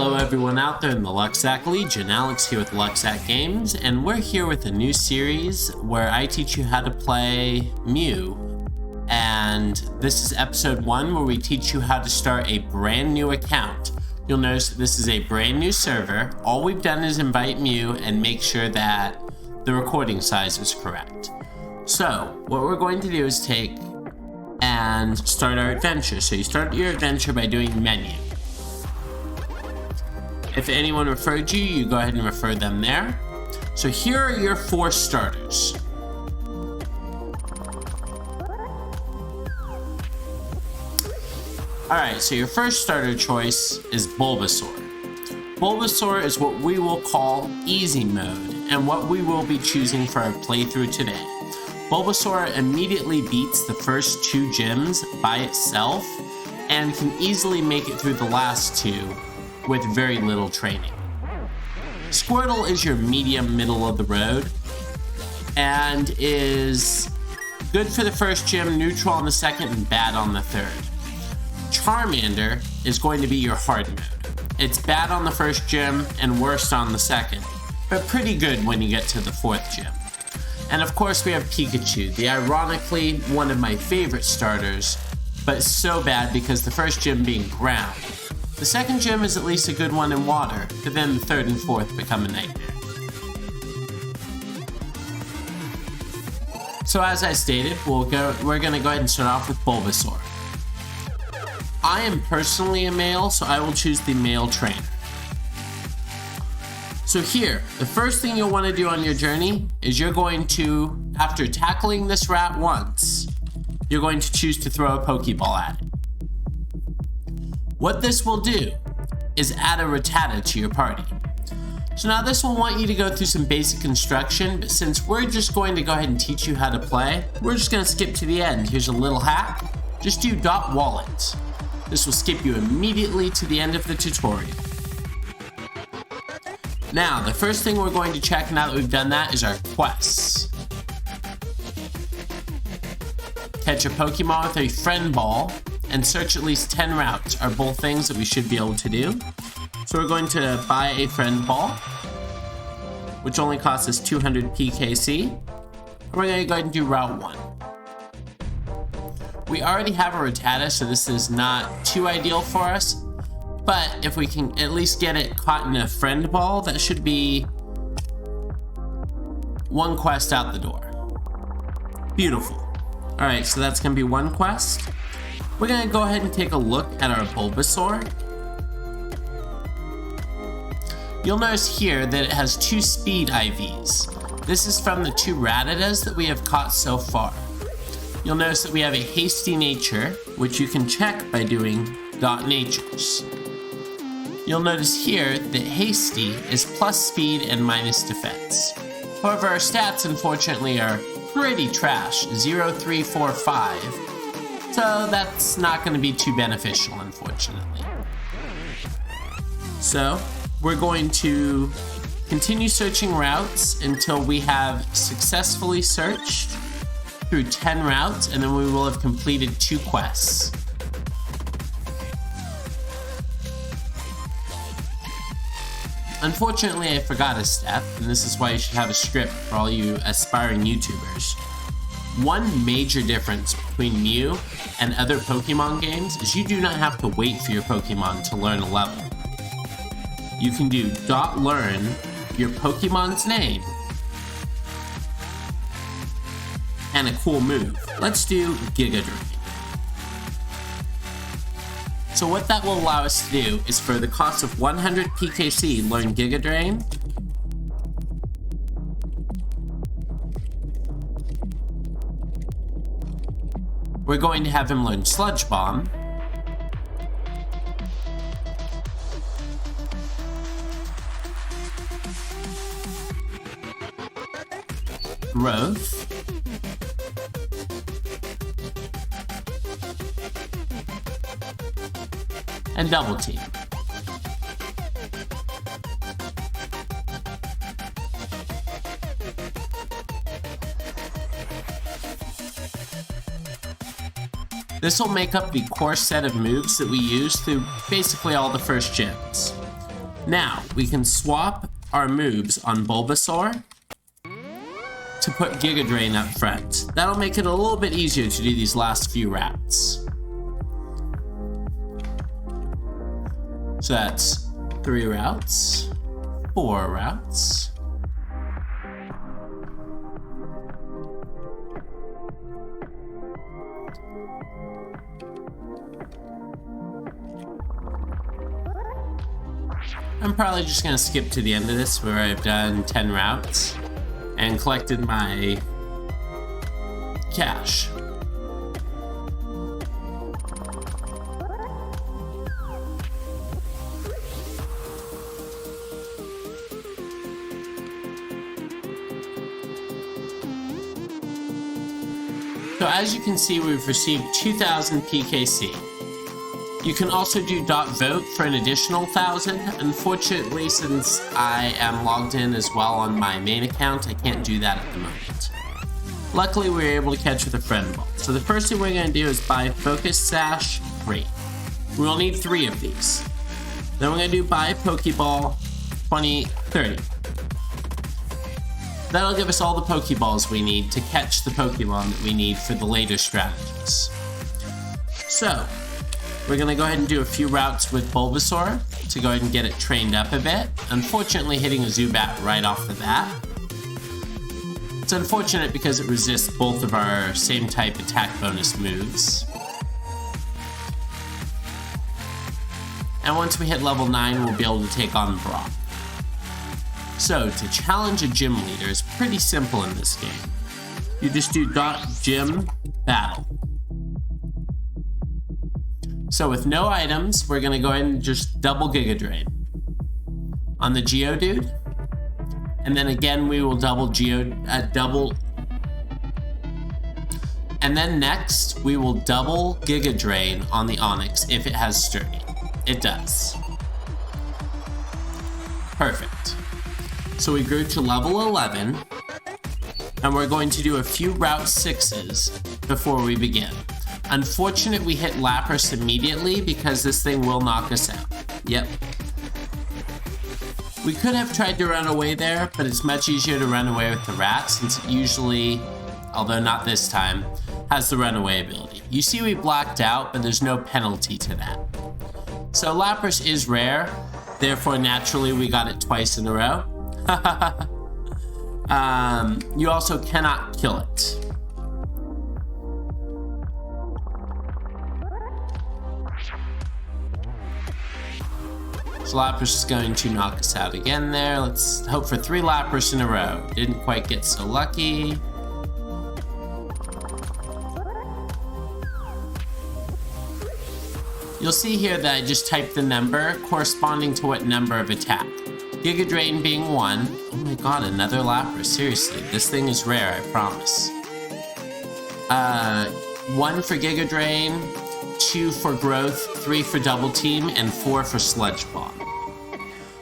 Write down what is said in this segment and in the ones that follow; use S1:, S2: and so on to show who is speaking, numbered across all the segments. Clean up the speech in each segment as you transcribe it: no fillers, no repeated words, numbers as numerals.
S1: Hello everyone out there in the Luxac Legion. Alex here with Luxac Games, and we're here with a new series where I teach you how to play Myuu. And this is episode 1 where we teach you how to start a brand new account. You'll notice that this is a brand new server. All we've done is invite Myuu and make sure that the recording size is correct. So what we're going to do is take and start our adventure. So you start your adventure by doing menu. If anyone referred you, you go ahead and refer them there. So here are your 4 starters. Alright, so your first starter choice is Bulbasaur. Bulbasaur is what we will call easy mode, and what we will be choosing for our playthrough today. Bulbasaur immediately beats the first 2 gyms by itself, and can easily make it through the last 2 with very little training. Squirtle is your medium middle of the road and is good for the first gym, neutral on the second, and bad on the third. Charmander is going to be your hard mode. It's bad on the first gym and worst on the second, but pretty good when you get to the 4th gym. And of course we have Pikachu, the ironically one of my favorite starters, but so bad because the first gym being ground. The second gym is at least a good one in water, but then the 3rd and 4th become a nightmare. So as I stated, we're going to go ahead and start off with Bulbasaur. I am personally a male, so I will choose the male trainer. So here, the first thing you'll want to do on your journey is you're going to, after tackling this rat once, you're going to choose to throw a Pokeball at it. What this will do is add a Rattata to your party. So now this will want you to go through some basic instruction, but since we're just going to go ahead and teach you how to play, we're just going to skip to the end. Here's a little hack. Just do .wallet. This will skip you immediately to the end of the tutorial. Now, the first thing we're going to check now that we've done that is our quests. Catch a Pokemon with a friend ball and search at least 10 routes are both things that we should be able to do. So we're going to buy a friend ball, which only costs us 200 PKC. And we're going to go ahead and do route 1. We already have a Rattata, so this is not too ideal for us. But if we can at least get it caught in a friend ball, that should be 1 quest out the door. Beautiful. Alright, so that's going to be 1 quest. We're going to go ahead and take a look at our Bulbasaur. You'll notice here that it has 2 speed IVs. This is from the 2 Rattatas that we have caught so far. You'll notice that we have a hasty nature, which you can check by doing .natures. You'll notice here that hasty is plus speed and minus defense. However, our stats unfortunately are pretty trash, 0, 3, 4, 5. So that's not going to be too beneficial, unfortunately. So we're going to continue searching routes until we have successfully searched through 10 routes, and then we will have completed 2 quests. Unfortunately, I forgot a step, and this is why you should have a script for all you aspiring YouTubers. One major difference between Myuu and other Pokemon games is you do not have to wait for your Pokemon to learn a level. You can do .learn your Pokemon's name and a cool move. Let's do Giga Drain. So what that will allow us to do is for the cost of 100 PKC, learn Giga Drain. We're going to have him learn Sludge Bomb. Growth. And Double Team. This will make up the core set of moves that we use through basically all the first gyms. Now, we can swap our moves on Bulbasaur to put Giga Drain up front. That'll make it a little bit easier to do these last few routes. So that's 3 routes, 4 routes. I'm probably just gonna skip to the end of this where I've done 10 routes and collected my cash. So as you can see, we've received 2,000 PKC. You can also do .vote for an additional 1,000. Unfortunately, since I am logged in as well on my main account, I can't do that at the moment. Luckily, we were able to catch with a friend ball. So the first thing we're going to do is buy Focus Sash 3. We will need 3 of these. Then we're going to do buy Pokeball 30. That'll give us all the Pokeballs we need to catch the Pokemon that we need for the later strategies. So, we're going to go ahead and do a few routes with Bulbasaur to go ahead and get it trained up a bit. Unfortunately, hitting a Zubat right off the bat. It's unfortunate because it resists both of our same type attack bonus moves. And once we hit level 9, we'll be able to take on Brock. So, to challenge a gym leader is pretty simple in this game. You just do .gym battle. So with no items, we're going to go ahead and just double Giga Drain on the Geodude. And then again, we will double. And then next, we will double Giga Drain on the Onix if it has Sturdy. It does. Perfect. So we grew to level 11. And we're going to do a few Route 6s before we begin. Unfortunate we hit Lapras immediately because this thing will knock us out. Yep. We could have tried to run away there, but it's much easier to run away with the rat since it usually, although not this time, has the runaway ability. You see we blacked out, but there's no penalty to that. So Lapras is rare, therefore naturally we got it twice in a row. You also cannot kill it. So Lapras is going to knock us out again there. Let's hope for 3 Lapras in a row. Didn't quite get so lucky. You'll see here that I just typed the number corresponding to what number of attack. Giga Drain being 1. Oh my god, another Lapras. Seriously, this thing is rare, I promise. 1 for Giga Drain, 2 for Growth, 3 for Double Team, and 4 for Sludge Bomb.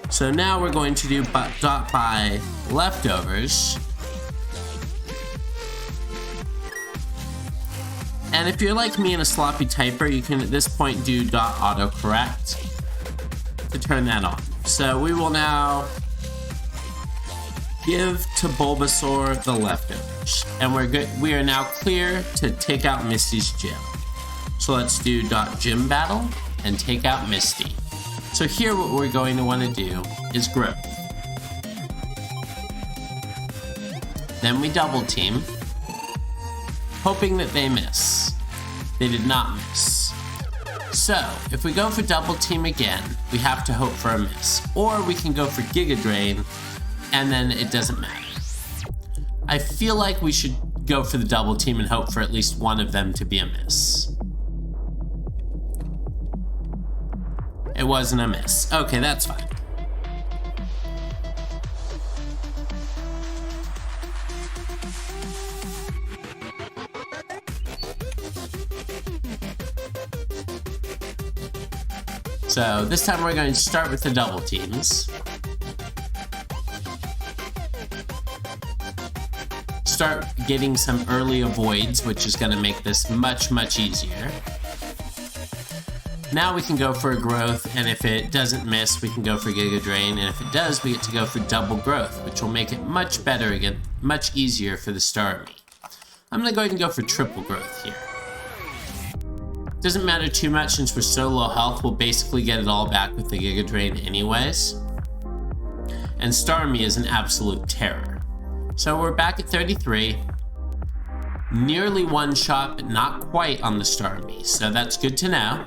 S1: So now we're going to do dot by leftovers. And if you're like me and a sloppy typer, you can at this point do dot autocorrect to turn that on. So we will now give to Bulbasaur the leftovers. And we are now clear to take out Misty's gym. So let's do .gym battle and take out Misty. So here what we're going to want to do is Growth. Then we double team, hoping that they miss. They did not miss. So if we go for double team again, we have to hope for a miss. Or we can go for Giga Drain and then it doesn't matter. I feel like we should go for the double team and hope for at least one of them to be a miss. It wasn't a miss. Okay, that's fine. So this time we're going to start with the double teams. Start getting some early avoids, which is going to make this much, much easier. Now we can go for a growth, and if it doesn't miss, we can go for Giga Drain, and if it does, we get to go for double growth, which will make it much better again, much easier for the Starmie. I'm gonna go ahead and go for triple growth here. Doesn't matter too much since we're so low health, we'll basically get it all back with the Giga Drain anyways. And Starmie is an absolute terror. So we're back at 33. Nearly one shot, but not quite on the Starmie, so that's good to know.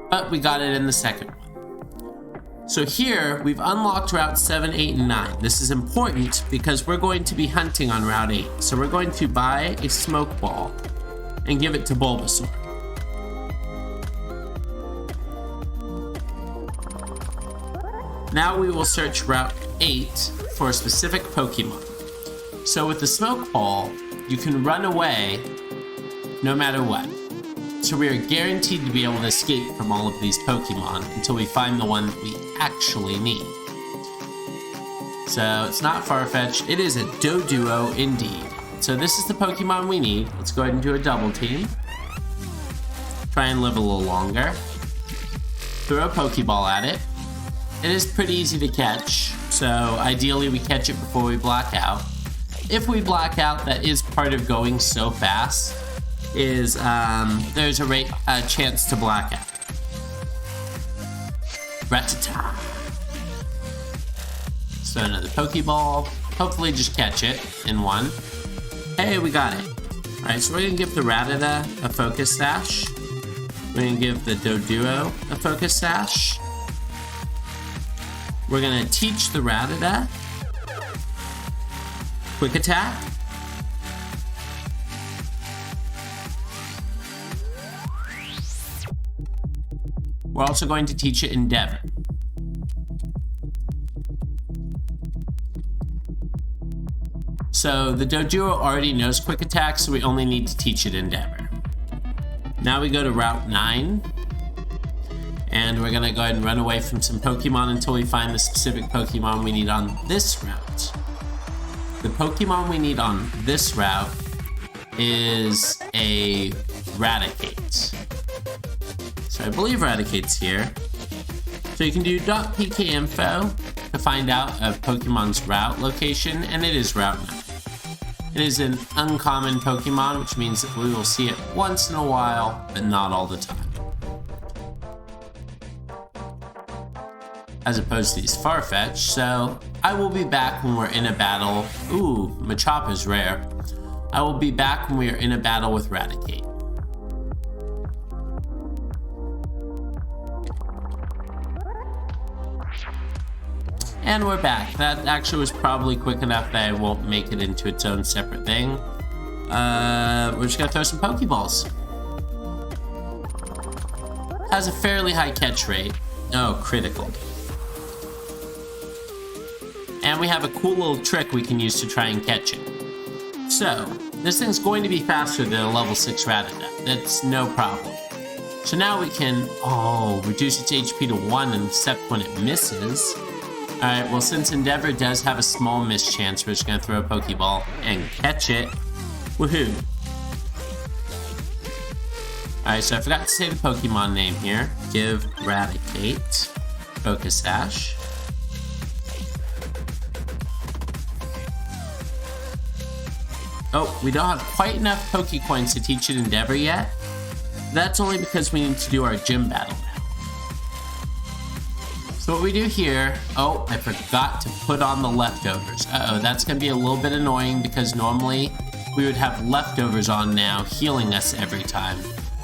S1: But we got it in the second one. So here, we've unlocked Route 7, 8, and 9. This is important because we're going to be hunting on Route 8. So we're going to buy a smoke ball and give it to Bulbasaur. Now we will search Route 8 for a specific Pokemon. So with the smoke ball, you can run away no matter what. So we are guaranteed to be able to escape from all of these Pokemon until we find the one that we actually need. So it's not far-fetched, it is a Doduo indeed. So this is the Pokemon we need. Let's go ahead and do a double team. Try and live a little longer. Throw a Pokeball at it. It is pretty easy to catch, so ideally we catch it before we black out. If we black out, that is part of going so fast, is there's a chance to black out. Ratata. So another Pokeball, hopefully just catch it in one. Hey, we got it. Alright, so we're gonna give the Rattata a Focus Sash. We're gonna give the Doduo a Focus Sash. We're gonna teach the Rattata Quick Attack. We're also going to teach it Endeavor. So the Doduo already knows Quick Attack, so we only need to teach it Endeavor. Now we go to Route 9. And we're gonna go ahead and run away from some Pokemon until we find the specific Pokemon we need on this route. The Pokemon we need on this route is a Raticate. So I believe Raticate's here. So you can do .pkinfo to find out of Pokemon's route location, and it is Route 9. It is an uncommon Pokemon, which means that we will see it once in a while, but not all the time. As opposed to these Farfetch, so I will be back when we're in a battle. Ooh, Machop is rare. I will be back when we are in a battle with Raticate. And we're back. That actually was probably quick enough that I won't make it into its own separate thing. We're just gonna throw some Pokeballs. Has a fairly high catch rate. Oh, critical. And we have a cool little trick we can use to try and catch it. So, this thing's going to be faster than a level 6 Rattata. That's no problem. So now we can, reduce its HP to 1 except when it misses. Alright, well since Endeavor does have a small miss chance, we're just going to throw a Pokeball and catch it. Woohoo! Alright, so I forgot to say the Pokemon name here. Give Raticate Focus Sash. Oh, we don't have quite enough Pokecoins to teach it Endeavor yet. That's only because we need to do our gym battle now. So what we do here, I forgot to put on the leftovers. That's gonna be a little bit annoying because normally we would have leftovers on now healing us every time.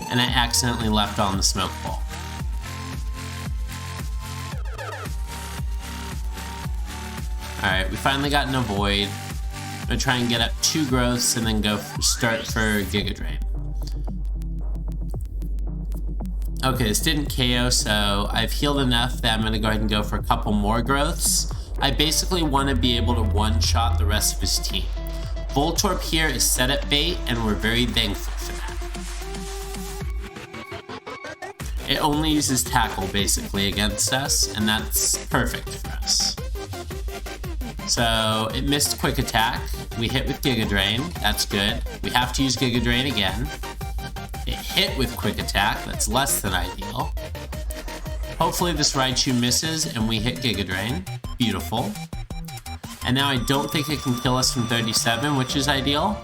S1: And I accidentally left on the smoke ball. Alright, we finally got an Avoid. I'm gonna try and get up 2 growths and then go start for Giga Drain. Okay, this didn't KO, so I've healed enough that I'm gonna go ahead and go for a couple more growths. I basically want to be able to one-shot the rest of his team. Voltorb here is set up bait, and we're very thankful for that. It only uses Tackle, basically, against us, and that's perfect for us. So, it missed Quick Attack. We hit with Giga Drain. That's good. We have to use Giga Drain again. It hit with quick attack, that's less than ideal. Hopefully this Raichu misses and we hit Giga Drain. Beautiful. And now I don't think it can kill us from 37, which is ideal.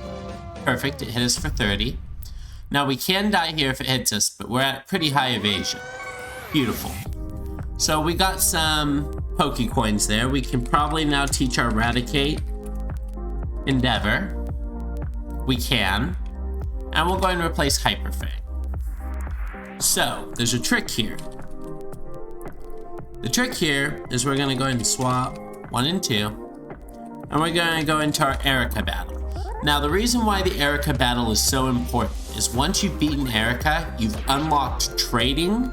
S1: Perfect, it hit us for 30. Now we can die here if it hits us, but we're at pretty high evasion. Beautiful. So we got some Pokecoins there. We can probably now teach our Eradicate Endeavor. We can. And we'll go ahead and replace Hyper Fang. So, there's a trick here. The trick here is we're going to go ahead and swap 1 and 2. And we're going to go into our Erika battle. Now, the reason why the Erika battle is so important is once you've beaten Erika, you've unlocked trading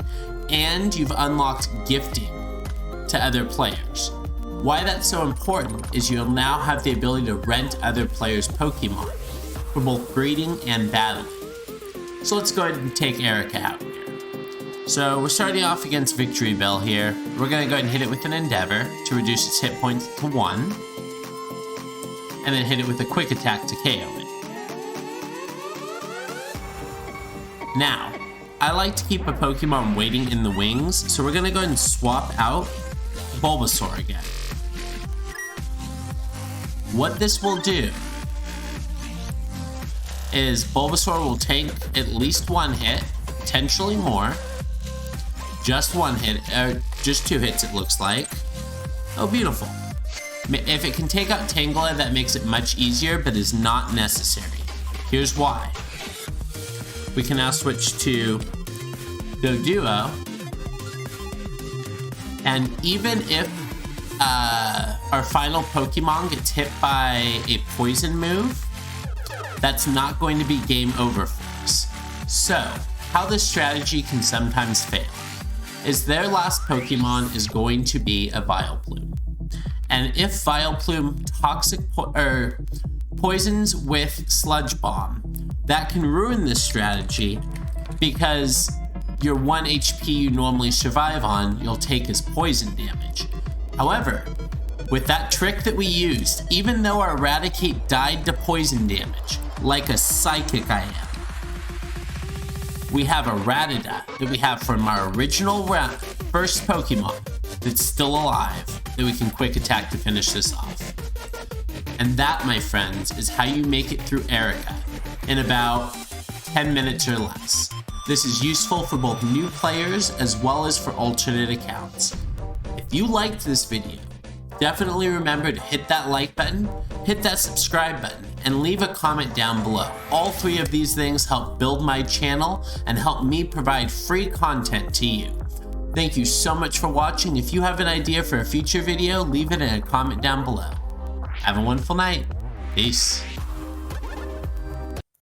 S1: and you've unlocked gifting to other players. Why that's so important is you'll now have the ability to rent other players' Pokemon for both breeding and battling. So let's go ahead and take Erika out here. So we're starting off against Victory Bell here. We're going to go ahead and hit it with an Endeavor to reduce its hit points to 1. And then hit it with a quick attack to KO it. Now, I like to keep a Pokemon waiting in the wings, so we're going to go ahead and swap out Bulbasaur again. What this will do is Bulbasaur will take at least 1 hit, potentially more. Just 1 hit, or just 2 hits it looks like. Oh, beautiful. If it can take out Tangela, that makes it much easier, but is not necessary. Here's why. We can now switch to Doduo. And even if our final Pokemon gets hit by a poison move, that's not going to be game over for us. So, how this strategy can sometimes fail is their last Pokemon is going to be a Vileplume. And if Vileplume poisons with Sludge Bomb, that can ruin this strategy because your 1 HP you normally survive on, you'll take as poison damage. However, with that trick that we used, even though our Eradicate died to poison damage, like a psychic I am, we have a Rattata that we have from our original first Pokemon that's still alive that we can quick attack to finish this off. And that, my friends, is how you make it through Erika in about 10 minutes or less. This is useful for both new players as well as for alternate accounts. If you liked this video, definitely remember to hit that like button, hit that subscribe button, and leave a comment down below. All 3 of these things help build my channel and help me provide free content to you. Thank you so much for watching. If you have an idea for a future video, leave it in a comment down below. Have a wonderful night. Peace.